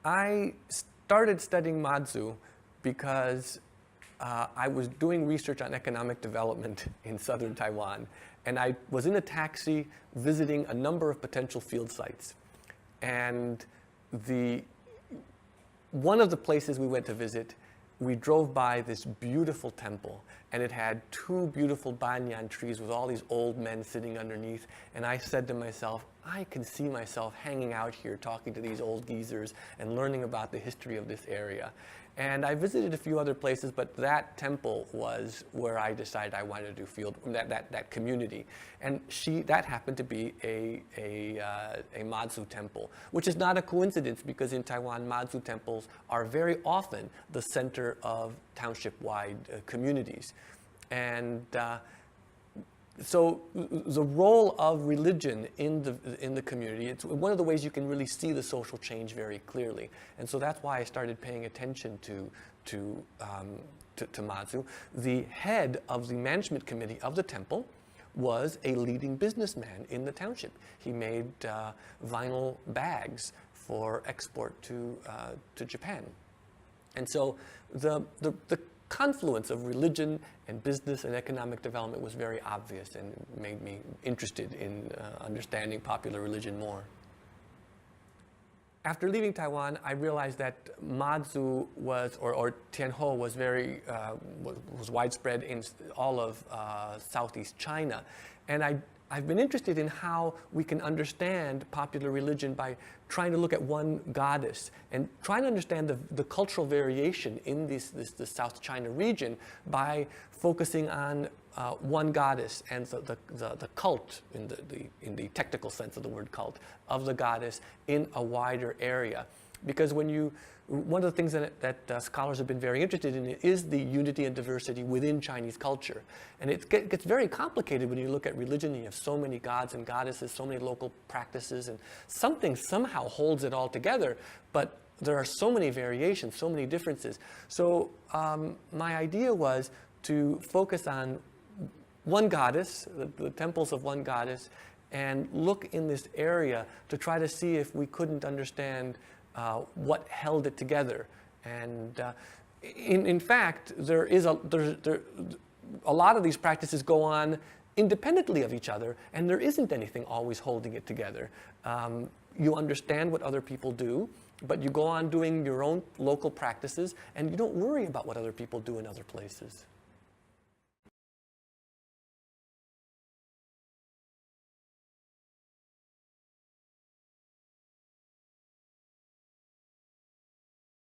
I started studying Mazu because I was doing research on economic development in southern Taiwan, and I was in a taxi visiting a number of potential field sites. And one of the places we went to visit, we drove by this beautiful temple, and it had two beautiful banyan trees with all these old men sitting underneath. And I said to myself, I can see myself hanging out here talking to these old geezers and learning about the history of this area. And I visited a few other places, but that temple was where I decided I wanted to do field, that community. And that happened to be a Mazu temple, which is not a coincidence because in Taiwan, Mazu temples are very often the center of township-wide communities. And so the role of religion in the community, it's one of the ways you can really see the social change very clearly. And so that's why I started paying attention to Mazu. The head of the management committee of the temple was a leading businessman in the township. He made vinyl bags for export to Japan. And so the confluence of religion and business and economic development was very obvious and made me interested in understanding popular religion more. After leaving Taiwan, I realized that Mazu was, or Tianhou was was widespread in all of Southeast China. And I've been interested in how we can understand popular religion by trying to look at one goddess and trying to understand the cultural variation in the South China region by focusing on one goddess and the cult, in the technical sense of the word cult, of the goddess in a wider area. Because one of the things that scholars have been very interested in is the unity and diversity within Chinese culture. And it gets very complicated when you look at religion. You have so many gods and goddesses, so many local practices, and something somehow holds it all together. But there are so many variations, so many differences. So my idea was to focus on one goddess, the temples of one goddess, and look in this area to try to see if we couldn't understand what held it together. And in fact, a lot of these practices go on independently of each other, and there isn't anything always holding it together. You understand what other people do, but you go on doing your own local practices, and you don't worry about what other people do in other places.